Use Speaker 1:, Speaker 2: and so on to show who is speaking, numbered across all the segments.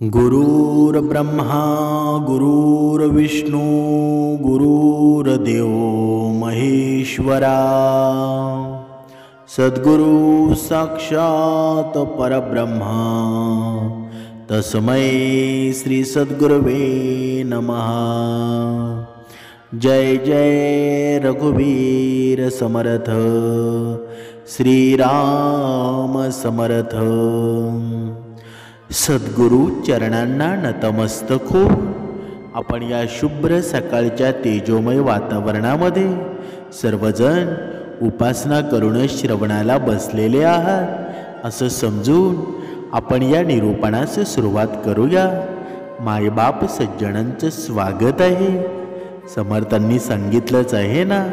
Speaker 1: गुरुर्ब्रह्मा गुरुर्विष्णू गुरुर्देव महेश्वरा सद्गुरु साक्षात परब्रह्मा तस्मै श्री सद्गुरवे नमः। जय जय रघुवीर समर्थ श्रीराम समर्थ। सद्गुरु चरणांना नतमस्तक हो। आपण या शुभ्र सकाळच्या तेजोमय वातावरणामध्ये सर्वजण उपासना करून श्रवणाला बसलेले आहात असं समजून आपण या निरूपणास सुरुवात करूया। मायबाप सज्जनांचं स्वागत आहे। समर्थांनी सांगितलंच आहे ना,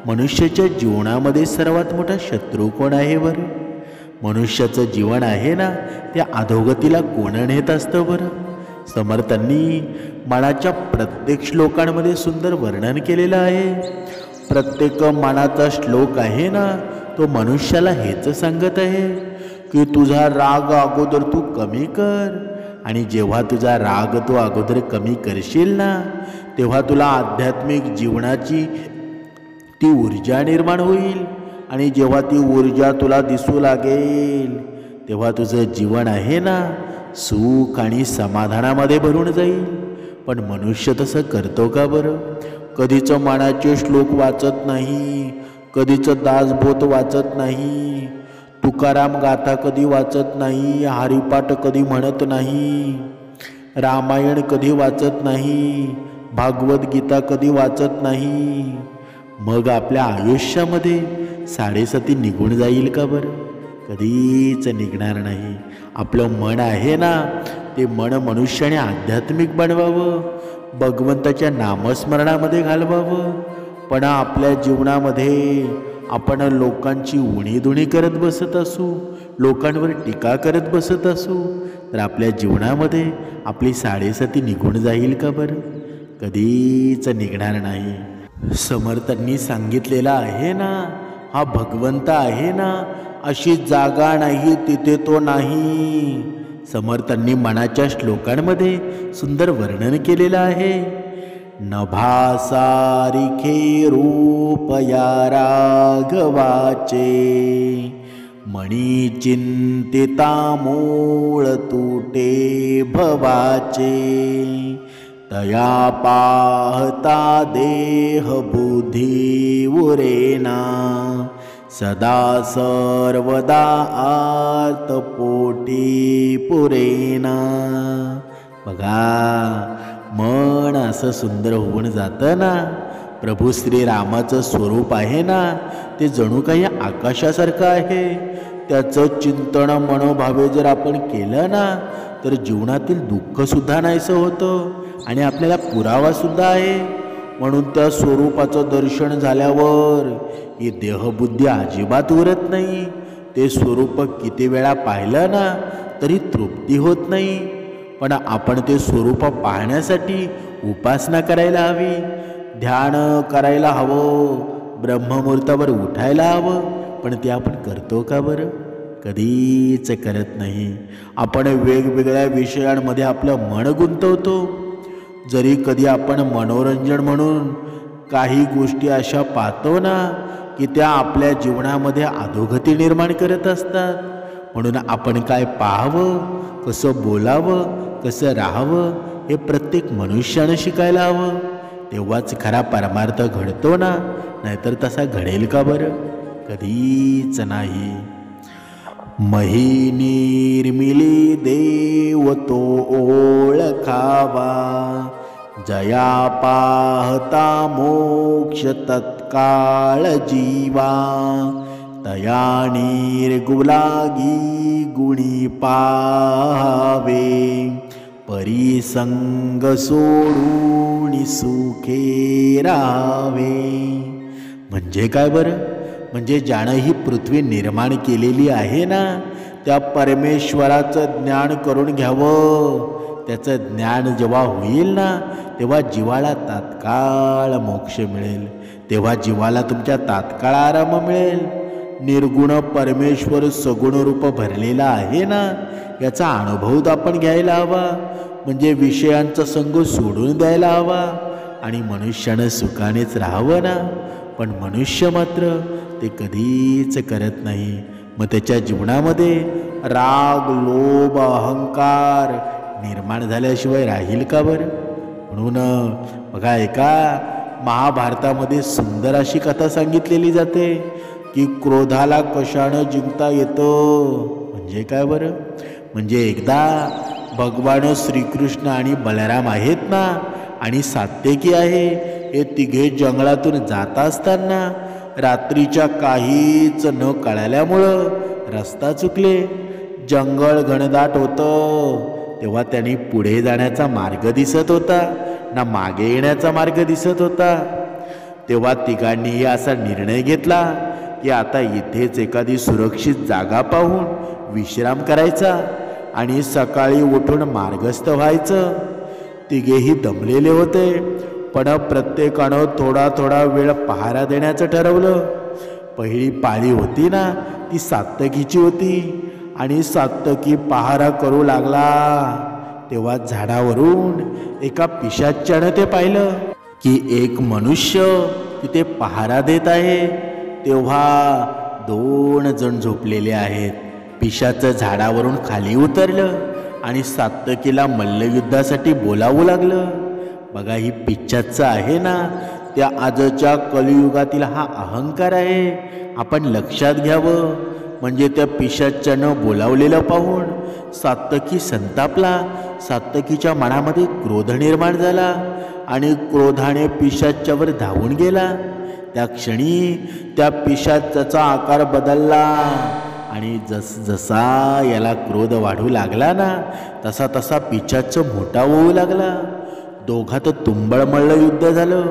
Speaker 1: मनुष्याच्या जीवनामध्ये सर्वात मोठा शत्रू कोण आहे बरं? मनुष्याचं जीवन आहे ना, त्या अधोगतीला कोण नेत असतं बरं? समर्थांनी मनाच्या प्रत्येक श्लोकांमध्ये सुंदर वर्णन केलेलं आहे। प्रत्येक मनाचा श्लोक आहे ना, तो मनुष्याला हेच सांगत आहे की तुझा राग अगोदर तू कमी कर, आणि जेव्हा तुझा राग तू अगोदर कमी करशील ना, तेव्हा तुला आध्यात्मिक जीवनाची ती ऊर्जा निर्माण होईल, आणि जेव्हा ती ऊर्जा तुला दिसू लागेल तेव्हा तुझं जीवन आहे ना सुख आणि समाधानामध्ये भरून जाईल। पण मनुष्य तसं करतो का बरं? कधीच मनाचे श्लोक वाचत नाही, कधीच दासबोध वाचत नाही, तुकाराम गाथा कधी वाचत नाही, हरिपाठ कधी म्हणत नाही, रामायण कधी वाचत नाही, भागवत गीता कधी वाचत नाही। मग आपल्या आयुष्यामध्ये साडेसाती निघून जाईल का बरं? कधीच निघणार नाही। आपलं मन आहे ना, ते मन मनुष्याने आध्यात्मिक बनवावं, भगवंताच्या नामस्मरणामध्ये घालवावं। पण आपल्या जीवनामध्ये आपण लोकांची उणीधुणी करत बसत असू, लोकांवर टीका करत बसत असू, तर आपल्या जीवनामध्ये आपली साडेसाती निघून जाईल का बरं? कधीच निघणार नाही। समर्थांनी सांगितलेलं आहे ना, हा भगवंत आहे ना, अशी जागा नाही तिथे तो नाही। समर्थांनी मनाच्या श्लोकांमध्ये सुंदर वर्णन केलेलं आहे। नभासारिखे रूप या राघवाचे, मणी चिंतिता मूळ तुटे भवाचे, तया पाहता देह बुद्धी उरेना, सदा सर्वदा आर्त पोटी पुरेना। बघा, मन असं सुंदर होऊन जातं ना। प्रभू श्रीरामाचं स्वरूप आहे ना, ते जणू काही आकाशासारखं आहे। त्याचं चिंतन मनोभावे जर आपण केलं ना, तर जीवनातील दुःखसुद्धा नाहीसं होतं, आणि आपल्याला पुरावासुद्धा आहे। म्हणून त्या स्वरूपाचं दर्शन झाल्यावर ही देहबुद्धी अजिबात उरत नाही। ते स्वरूप किती वेळा पाहिलं ना तरी तृप्ती होत नाही। पण आपण ते स्वरूप पाहण्यासाठी उपासना करायला हवी, ध्यान करायला हवं, ब्रह्ममुहूर्तावर उठायला हवं। पण ते आपण करतो का बरं? कधीच करत नाही। आपण वेगवेगळ्या विषयांमध्ये आपलं मन गुंतवतो। जरी कधी आपण मनोरंजन म्हणून काही गोष्टी अशा पाहतो ना की त्या आपल्या जीवनामध्ये अधोगती निर्माण करत असतात। म्हणून आपण काय पाहावं, कसं बोलावं, कसं राहावं, हे प्रत्येक मनुष्यानं शिकायला हवं। तेव्हाच खरा परमार्थ घडतो ना, नाहीतर तसा घडेल का बरं? कधीच नाही। मही निर्मिली देव तो ओळखावा, जया पाहता मोक्ष तत्काळ जीवा, तया निर्गुलागी गुणी पाहावे, परिसंग सोडून सुखे राहावे। म्हणजे काय बरं? म्हणजे ज्यानं ही पृथ्वी निर्माण केलेली आहे ना, त्या परमेश्वराचं ज्ञान करून घ्यावं। त्याचं ज्ञान जेव्हा होईल ना, तेव्हा जीवाला तात्काळ मोक्ष मिळेल, तेव्हा जीवाला तुमच्या तात्काळ आराम मिळेल। निर्गुण परमेश्वर सगुण रूप भरलेला आहे ना, याचा अनुभव आपण घ्यायला हवा. म्हणजे विषयांचा संग सोडून द्यायला हवा आणि मनुष्यानं सुखानेच राहावं ना. पण मनुष्य मात्र ते कधीच करत नाही. मग त्याच्या जीवनामध्ये राग, लोभ, अहंकार निर्माण झाल्याशिवाय राहील का बरं? म्हणून बघा, एका महाभारतामध्ये सुंदर अशी कथा सांगितलेली जाते की क्रोधाला कशानं जिंकता येतं. म्हणजे काय बरं? म्हणजे एकदा भगवान श्रीकृष्ण आणि बलराम आहेत ना, आणि सात्यकी आहे, हे तिघे जंगलातून जात असताना रात्रीच्या काहीच न कळल्यामुळं रस्ता चुकले. जंगल घनदाट होतं. तेव्हा त्यांनी पुढे जाण्याचा मार्ग दिसत होता ना मागे येण्याचा मार्ग दिसत होता. तेव्हा तिघांनीही असा निर्णय घेतला की आता इथेच एखादी सुरक्षित जागा पाहून विश्राम करायचा आणि सकाळी उठून मार्गस्थ व्हायचं. तिघेही दमलेले होते, पण प्रत्येकानं थोडा थोडा वेळ पहारा देण्याचं ठरवलं. पहिली पाळी होती ना, ती सात्यकीची होती आणि सात्यकी पहारा करू लागला. तेव्हा झाडावरून एका पिशाच्यानं ते पाहिलं की एक मनुष्य तिथे पहारा देत आहे. तेव्हा 2 जण झोपलेले आहेत. पिशाचं झाडावरून खाली उतरलं आणि सात्यकीला मल्लयुद्धासाठी बोलावू लागलं. बघा, ही पिशाचं आहे ना, त्या आजच्या कलियुगातील हा अहंकार आहे. आपण लक्षात घ्यावं. म्हणजे त्या पिशाच्यानं बोलावलेलं पाहून सात्यकी संतापला. सात्यकीच्या मनामध्ये क्रोध निर्माण झाला आणि क्रोधाने पिशाच्यावर धावून गेला. त्या क्षणी त्या पिशाचाचा आकार बदलला आणि जसा याला क्रोध वाढू लागला ना, तसा तसा पिशाचं मोठा होऊ लागला. दोघात तुंबळमळलं युद्ध झालं.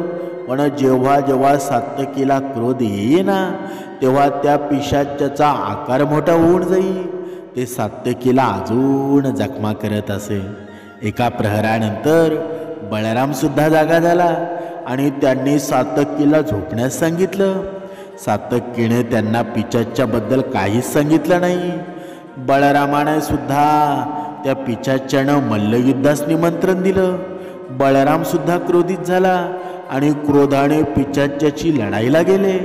Speaker 1: पण जेव्हा जेव्हा सात्यकीला क्रोध येईना, तेव्हा त्या पिशाच्याचा आकार मोठा होऊन जाई. ते सात्यकीला अजून जखमा करत असे. एका प्रहरानंतर बलराम सुद्धा जागा झाला आणि त्यांनी सात्यकीला झोपण्यास सांगितलं. सात्यकीने त्यांना पिशाच्याबद्दल काहीच सांगितलं नाही. बलरामाने सुद्धा त्या पिशाच्यानं मल्लयुद्धास निमंत्रण दिलं. बलराम सुद्धा क्रोधित झाला आणि क्रोधाने पिशाच्याची लढाईला गेले.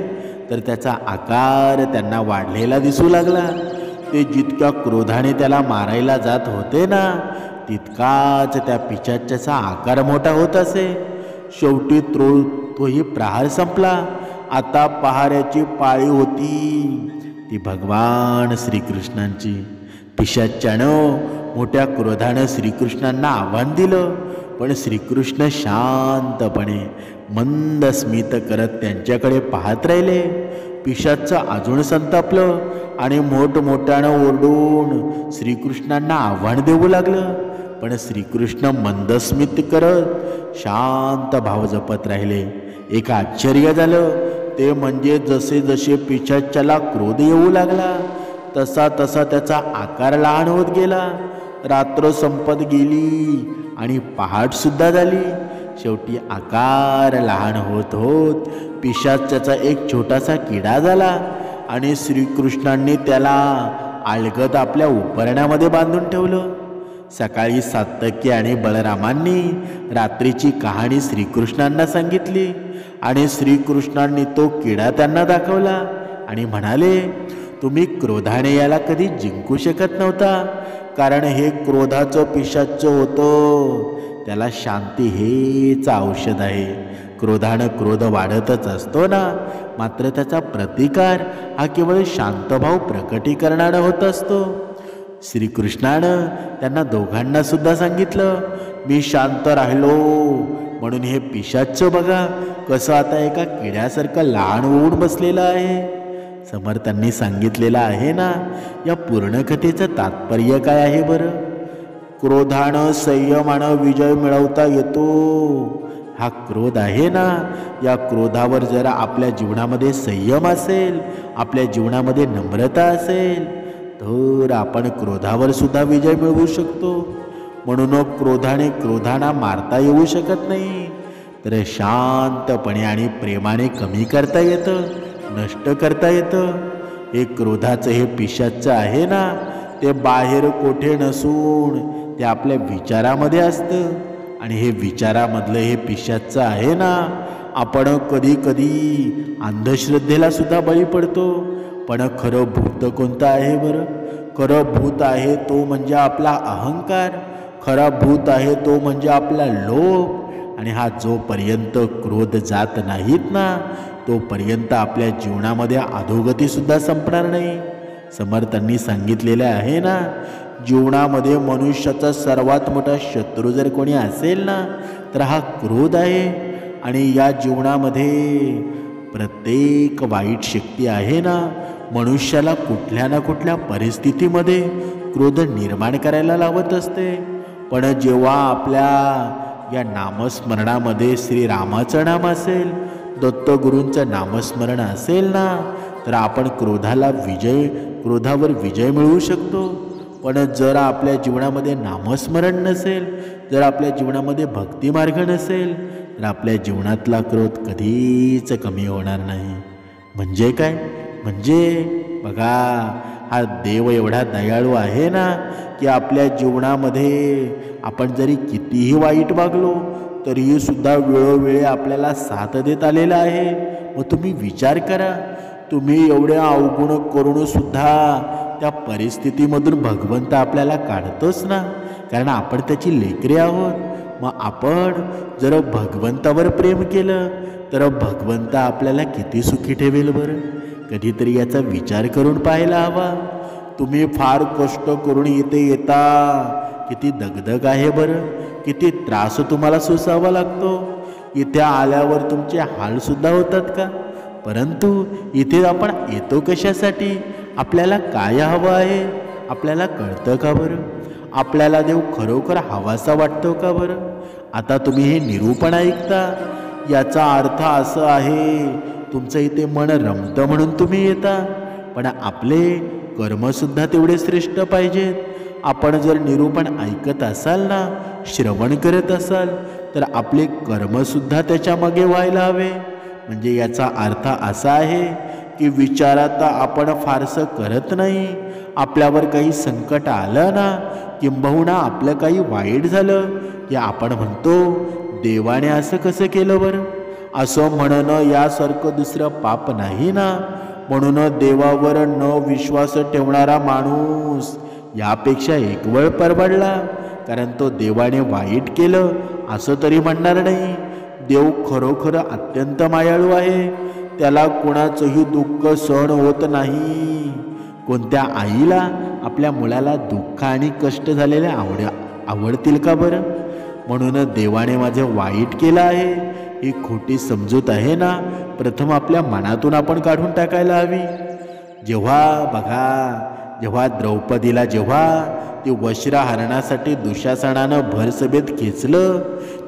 Speaker 1: तर त्याचा आकार त्यांना वाढलेला दिसू लागला. ते जितक्या क्रोधाने त्याला मारायला जात होते ना, तितकाच त्या पिशाच्याचा आकार मोठा होत असे. शेवटी तोही प्रहार संपला. आता पहाऱ्याची पाळी होती, ती भगवान श्रीकृष्णांची. पिशाच्यानं मोठ्या क्रोधानं श्रीकृष्णांना आव्हान दिलं, पण श्रीकृष्ण शांतपणे मंद स्मित करत त्यांच्याकडे पाहत राहिले. पिशाचं अजून संतापलं आणि मोठमोठ्यानं ओरडून श्रीकृष्णांना आव्हान देऊ लागलं. पण श्रीकृष्ण मंदस्मित करत शांत भाव जपत राहिले. एक आश्चर्य झालं, ते म्हणजे जसे जसे पिशाच्याला क्रोध येऊ लागला, तसा तसा त्याचा आकार लहान होत गेला. रात्र संपत गेली आणि पहाट सुद्धा झाली. शेवटी आकार लहान होत होत पिशाच्याचा एक छोटासा किडा झाला आणि श्रीकृष्णांनी त्याला आळगत आपल्या उपरण्यामध्ये बांधून ठेवलं. सकाळी सात्यकी आणि बलरामांनी रात्रीची कहाणी श्रीकृष्णांना सांगितली आणि श्रीकृष्णांनी तो किडा त्यांना दाखवला आणि म्हणाले, तुम्ही क्रोधाने याला कधी जिंकू शकत नव्हता, कारण हे क्रोधाचं पिशाचं होतं. त्याला शांती हेच औषध आहे. क्रोधानं क्रोध वाढतच असतो ना, मात्र त्याचा प्रतिकार हा केवळ शांतभाव प्रकटीकरणानं होत असतो. श्रीकृष्णानं त्यांना दोघांना सुद्धा सांगितलं, मी शांत राहिलो म्हणून हे पिशाचं बघा कसं आता एका किड्यासारखं लहान होऊन बसलेलं आहे. समर्थांनी सांगितलेलं आहे ना, या पूर्ण कथेचं तात्पर्य काय आहे बरं? क्रोधानं संयमानं विजय मिळवता येतो. हा क्रोध आहे ना, या क्रोधावर जर आपल्या जीवनामध्ये संयम असेल, आपल्या जीवनामध्ये नम्रता असेल, तर आपण क्रोधावर सुद्धा विजय मिळवू शकतो. म्हणून क्रोधाने क्रोधांना मारता येऊ शकत नाही, तर शांतपणे आणि प्रेमाने कमी करता येतं, नष्ट करता येतं. हे क्रोधाचं हे पिशाचं आहे ना, ते बाहेर कोठे नसून ते आपल्या विचारामध्ये असतं. आणि हे विचारामधलं हे पिशाचं आहे ना, आपण कधी कधी अंधश्रद्धेला सुद्धा बळी पडतो. पण खरं भूत कोणतं आहे बरं? खरं भूत आहे तो म्हणजे आपला अहंकार. खरा भूत आहे तो म्हणजे आपला लोभ. आणि हा जोपर्यंत क्रोध जात नाहीत ना, तोपर्यंत आपल्या जीवनामध्ये अधोगतीसुद्धा संपणार नाही. समर्थांनी सांगितलेलं आहे ना, जीवनामध्ये मनुष्याचा सर्वात मोठा शत्रू जर कोणी असेल ना, तर हा क्रोध आहे. आणि या जीवनामध्ये प्रत्येक वाईट शक्ती आहे ना, मनुष्याला कुठल्या ना कुठल्या परिस्थितीमध्ये क्रोध निर्माण करायला लावत असते. पण जेव्हा आपल्या या नामस्मरणामध्ये श्रीरामाचं नाम असेल, दत्तगुरूंचं नामस्मरण असेल ना, तर आपण क्रोधावर विजय मिळवू शकतो. पण जर आपल्या जीवनामध्ये नामस्मरण नसेल, जर आपल्या जीवनामध्ये भक्तिमार्ग नसेल, तर आपल्या जीवनातला क्रोध कधीच कमी होणार नाही. म्हणजे काय? म्हणजे बघा, हा देव एवढा दयाळू आहे ना, की आपल्या जीवनामध्ये आपण जरी कितीही वाईट वागलो तरीही सुद्धा वेळोवेळी आपल्याला साथ देत आलेला आहे. मग तुम्ही विचार करा, तुम्ही एवढे अवगुण करून सुद्धा त्या परिस्थितीमधून भगवंत आपल्याला काढतोच ना, कारण आपण त्याची लेकरे आहोत. मग आपण जर भगवंतावर प्रेम केलं तर भगवंत आपल्याला किती सुखी ठेवेल बरं? कधीतरी याचा विचार करून पाहायला हवा. तुम्ही फार कष्ट करून इथे येता, किती दगदग आहे बरं, किती त्रास तुम्हाला सोसावा लागतो. इथे आल्यावर तुमचे हालसुद्धा होतात का? परंतु इथे आपण येतो कशासाठी? आपल्याला काय हवं आहे आपल्याला कळतं का बरं? आपल्याला देव खरोखर हवासा वाटतो का बरं? आता तुम्ही हे निरूपण ऐकता, याचा अर्थ असं आहे तुमचं इथे मन रमतं म्हणून तुम्ही येता. पण आपले कर्मसुद्धा तेवढे श्रेष्ठ पाहिजेत. आपण जर निरूपण ऐकत असाल ना, श्रवण करत असाल, तर आपले कर्मसुद्धा त्याच्यामागे व्हायला हवे. म्हणजे याचा अर्थ असा आहे की विचारात आपण फारसं करत नाही. आपल्यावर काही संकट आलं ना, किंबहुना आपलं काही वाईट झालं की आपण म्हणतो, देवाने असं कसं केलं बरं? असं म्हणणं यासारखं दुसरं पाप नाही ना. म्हणून देवावर न विश्वास ठेवणारा माणूस यापेक्षा एक वेळ परवडला. कारण तो देवाने वाईट केलं असं तरी म्हणणार नाही. देव खरोखर अत्यंत मायाळू आहे. त्याला कोणाचंही दुःख सहन होत नाही. कोणत्या आईला आपल्या मुलाला दुःख आणि कष्ट झालेले आवडतील का बरं? म्हणून देवाने माझे वाईट केलं आहे ही खोटी समजूत आहे ना, प्रथम आपल्या मनातून आपण काढून टाकायला हवी. जेव्हा द्रौपदीला ती वस्त्रहरणासाठी दुशासनानं भरसभेत खेचलं,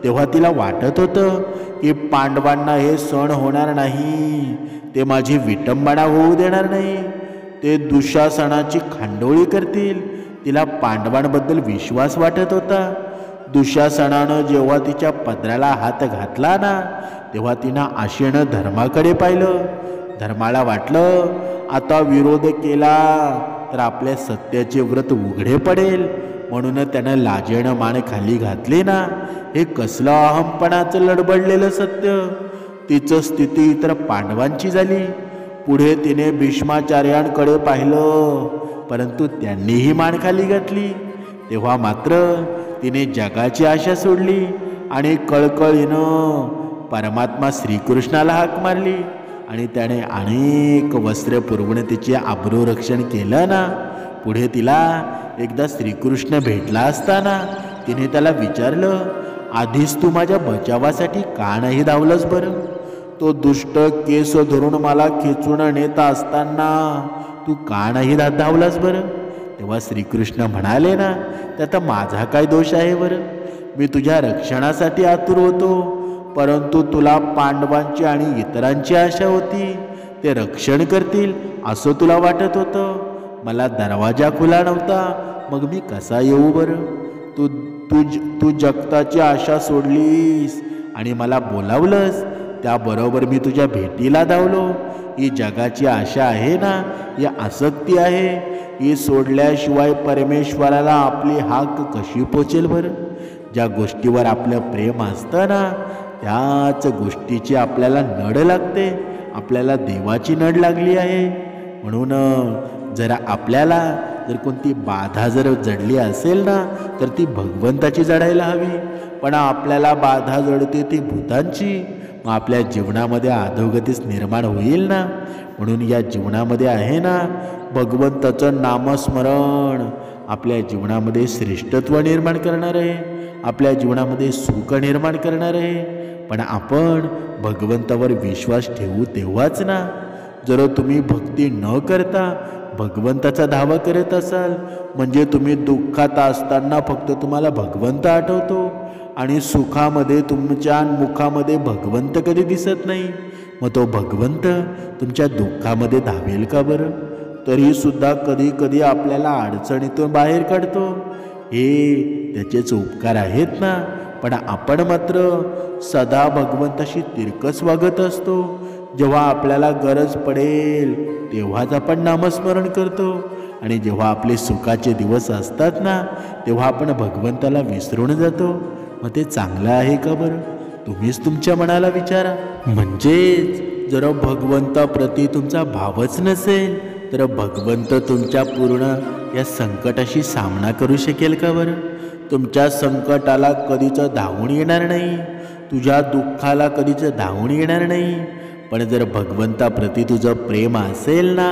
Speaker 1: तेव्हा तिला वाटत होतं की पांडवांना हे सहन होणार नाही, ते माझी विटंबना होऊ देणार नाही, ते दुशासनाची खांडोळी करतील. तिला पांडवांबद्दल विश्वास वाटत होता. दुशासनानं जेव्हा तिच्या पदराला हात घातला ना, तेव्हा तिनं आशेनं धर्माकडे पाहिलं. धर्माला वाटलं आता विरोध केला तर आपल्या सत्याचे व्रत उघडे पडेल. म्हणून त्यानं लाजेनं मान खाली घातली ना. हे कसलं अहंपणाचं लडबडलेलं सत्य. तिचं स्थिती तर पांडवांची झाली. पुढे तिने भीष्माचार्यांकडे पाहिलं, परंतु त्यांनीही मान खाली घातली. तेव्हा मात्र तिने जगाची आशा सोडली आणि कळकळीनं परमात्मा श्रीकृष्णाला हाक मारली. आणि त्याने अनेक वस्त्र पुरवून तिचे आबरूरक्षण केलं ना. पुढे तिला एकदा श्रीकृष्ण भेटला असताना तिने त्याला विचारलं, आधीच तू माझ्या बचावासाठी का नाही धावलंस बरं? तो दुष्ट केस धरून मला खेचून नेत असताना तू का नाही धावलास बरं? तेव्हा श्रीकृष्ण म्हणाले ना, त्यात माझा काय दोष आहे बरं? मी तुझ्या रक्षणासाठी आतुर होतो, परंतु तुला पांडवांची आणि इतरांची आशा होती. ते रक्षण करतील असं तुला वाटत होतं. मला दरवाजा खुला नव्हता, मग मी कसा येऊ बरं? तू जगताची आशा सोडलीस आणि मला बोलावलंस. त्याबरोबर मी तुझ्या भेटीला धावलो. ही जगाची आशा आहे ना, ही आसक्ती आहे, ही सोडल्याशिवाय परमेश्वराला आपली हाक कशी पोचेल बरं? ज्या गोष्टीवर आपलं प्रेम असतं ना, त्याच गोष्टीची आपल्याला नड लागते. आपल्याला देवाची नड लागली आहे. म्हणून जरा आपल्याला जर कोणती बाधा जर जडली असेल ना, तर ती भगवंताची जडायला हवी. पण आपल्याला बाधा जडते ती भूतांची. मग आपल्या जीवनामध्ये अधोगतीच निर्माण होईल ना. म्हणून या जीवनामध्ये आहे ना, भगवंताचं नामस्मरण आपल्या जीवनामध्ये श्रेष्ठत्व निर्माण करणार आहे, आपल्या जीवनामध्ये सुख निर्माण करणार आहे. पण आपण भगवंतावर विश्वास ठेवू तेव्हाच ना. जर तुम्ही भक्ती न करता भगवंताचा धावा करत असाल, म्हणजे तुम्ही दुःखात असताना फक्त तुम्हाला भगवंत आठवतो आणि सुखामध्ये तुमच्या मुखामध्ये भगवंत कधी दिसत नाही. मग तो भगवंत तुमच्या दुःखामध्ये धावेल का बरं? तरीसुद्धा कधी कधी आपल्याला अडचणीतून बाहेर काढतो. हे त्याचेच उपकार आहेत ना. पण आपण मात्र सदा भगवंताशी तिरकस वागत असतो. जेव्हा आपल्याला गरज पडेल तेव्हाच आपण नामस्मरण करतो, आणि जेव्हा आपले सुखाचे दिवस असतात ना, तेव्हा आपण भगवंताला विसरून जातो. मग ते चांगलं आहे का बरं? तुम्हीच तुमच्या मनाला विचारा. म्हणजेच जर भगवंताप्रती तुमचा भावच नसेल, तर भगवंत तुमच्या पूर्ण या संकटाशी सामना करू शकेल का बरं? तुमच्या संकटाला कधीच धावून येणार नाही, तुझ्या दुःखाला कधीच धावून येणार नाही. पण जर भगवंताप्रती तुझं प्रेम असेल ना,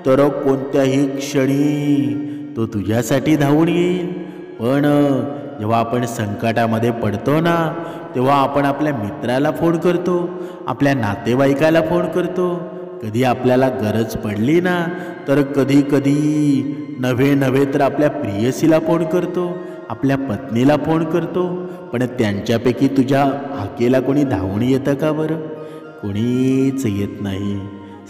Speaker 1: तर कोणत्याही क्षणी तो तुझ्यासाठी धावून येईल. पण जेव्हा आपण संकटामध्ये पडतो ना, तेव्हा आपण आपल्या मित्राला फोन करतो, आपल्या नातेवाईकाला फोन करतो. कधी आपल्याला गरज पडली ना, तर कधी कधी नव्हे तर आपल्या प्रियसीला फोन करतो, आपल्या पत्नीला फोन करतो. पण त्यांच्यापैकी तुझ्या हाकेला कोणी धावून येतं का बरं? कोणीच येत नाही.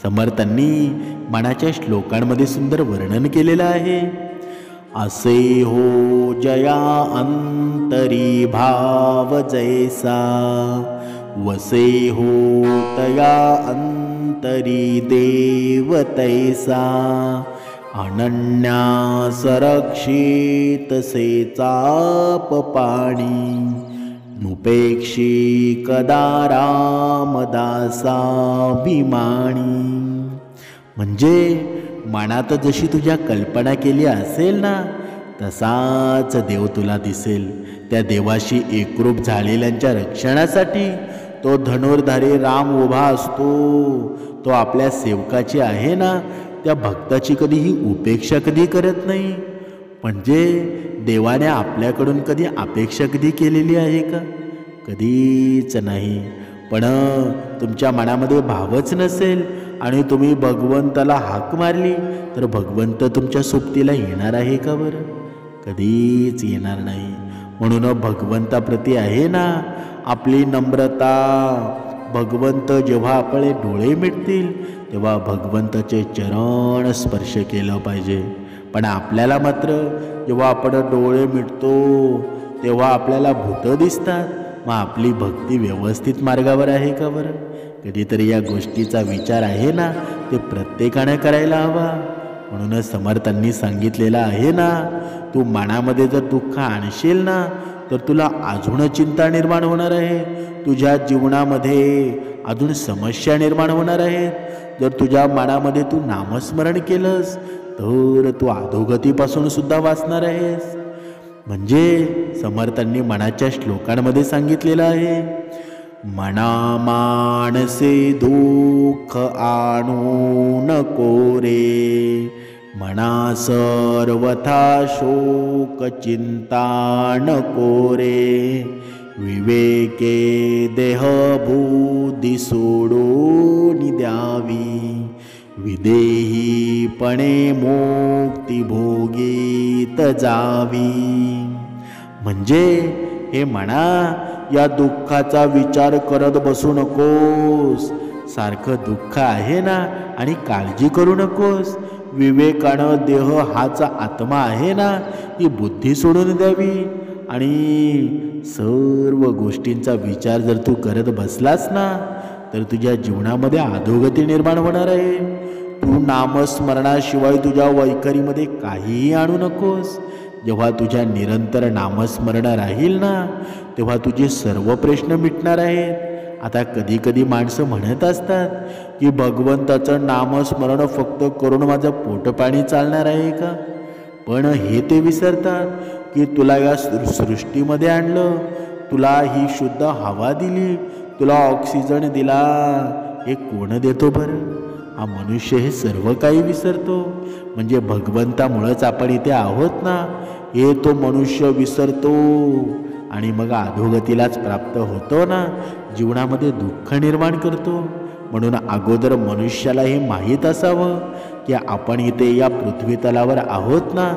Speaker 1: समर्थांनी मनाच्या श्लोकांमध्ये सुंदर वर्णन केलेलं आहे. असे हो जया अंतरी भाव जैसा, वसे हो तया अंतरी देव तैसा, अनन्या सरक्षित से चाप पाणी, नुपेक्षी कदा रामदासा भीमाणी. म्हणजे मनात जशी तुझ्या कल्पना केली असेल ना, तसाच देव तुला दिसेल. त्या देवाशी एकरूप झालेल्यांच्या रक्षणासाठी तो धनुर्धारी राम उभा असतो. तो आपल्या सेवकाची आहे ना, त्या भक्ताची कधीही उपेक्षा कधी करत नाही. म्हणजे देवाने आपल्याकडून कधी अपेक्षा कधी केलेली आहे का? कधीच नाही. पण तुमच्या मनामध्ये भावच नसेल आणि तुम्ही भगवंताला हाक मारली, तर भगवंत तुमच्या सोबतीला येणार आहे का बरं? कधीच येणार नाही. म्हणून भगवंताप्रती आहे ना आपली नम्रता. भगवंत जेव्हा आपले डोळे मिटतील तेव्हा भगवंताचे चरण स्पर्श केलं पाहिजे. पण आपल्याला मात्र जेव्हा आपण डोळे मिटतो तेव्हा आपल्याला भूतं दिसतात. मग आपली भक्ती व्यवस्थित मार्गावर आहे का बरं? कधीतरी या गोष्टीचा विचार आहे ना, ते प्रत्येकाने करायला हवा. म्हणूनच समर्थांनी सांगितलेलं आहे ना, तू मनामध्ये जर दुःख आणशील ना, तर तुला अजून चिंता निर्माण होणार आहे. तुझ्या जीवनामध्ये अजून समस्या निर्माण होणार आहेत. जर तुझ्या मनामध्ये तू नामस्मरण केलंस तर तू अधोगतीपासून सुद्धा वाचणार आहेस. म्हणजे समर्थांनी मनाच्या श्लोकांमध्ये सांगितलेलं आहे, मना मानसे दुःख आणू नको रे, मना सर्वथा शोक चिंता नको रे, विवेके देह बुद्धी सोडून द्यावी, विदेहीपणे मुक्ती भोगीत जावी. म्हणजे हे म्हणा, या दुःखाचा विचार करत बसू नकोस. सारखं दुःख आहे ना आणि काळजी करू नकोस. विवेकानं देह हाच आत्मा आहे ना, ती बुद्धी सोडून द्यावी. आणि सर्व गोष्टींचा विचार जर तू करत बसलास ना, तर तुझ्या जीवनामध्ये अधोगती निर्माण होणार आहे. तू नामस्मरणाशिवाय तुझ्या वैखरीमध्ये काहीही आणू नकोस. जेव्हा तुझ्या निरंतर नामस्मरण राहील ना, तेव्हा तुझे सर्व प्रश्न मिटणार आहेत. आता कधी कधी माणसं म्हणत असतात की भगवंताचं नामस्मरण फक्त करून माझं पोटपाणी चालणार आहे का. पण हे ते विसरतात की तुला या सृष्टीमध्ये आणलं, तुला ही शुद्ध हवा दिली, तुला ऑक्सिजन दिला, हे कोण देतो बरं. हा मनुष्य हे सर्व काही विसरतो. म्हणजे भगवंतामुळंच आपण इथे आहोत ना, हे तो मनुष्य विसरतो आणि मग अधोगतीलाच प्राप्त होतो ना, जीवनामध्ये दुःख निर्माण करतो. म्हणून अगोदर मनुष्याला हे माहीत असावं की आपण इथे या पृथ्वी तलावर आहोत ना,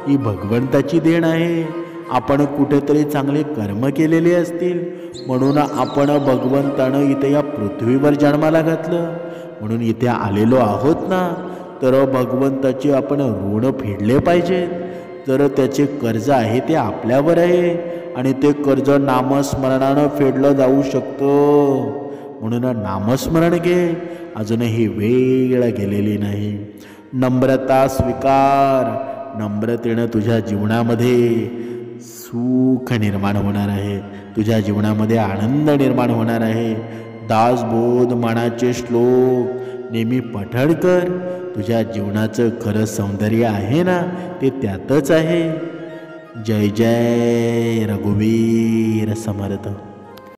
Speaker 1: ही भगवंताची देण आहे. आपण कुठेतरी चांगले कर्म केलेले असतील म्हणून आपण भगवंतानं इथे या पृथ्वीवर जन्माला घातलं, म्हणून इथे आलेलो आहोत ना, तर भगवंताचे आपण ऋण फेडले पाहिजेत. तर त्याचे कर्ज आहे ते आपल्यावर आहे आणि ते कर्ज नामस्मरणानं फेडलं जाऊ शकतं. म्हणून नामस्मरण घे, अजूनही वेळ गेलेली नाही. नम्रता स्वीकार. नम्रतेनं तुझ्या जीवनामध्ये सुख निर्माण होणार आहे, तुझ्या जीवनामध्ये आनंद निर्माण होणार आहे. दासबोध मनाचे श्लोक नेहमी पठण कर. तुझ्या जीवनाचं खरं सौंदर्य आहे ना, ते त्यातच आहे. जय जय रघुवीर समर्थ.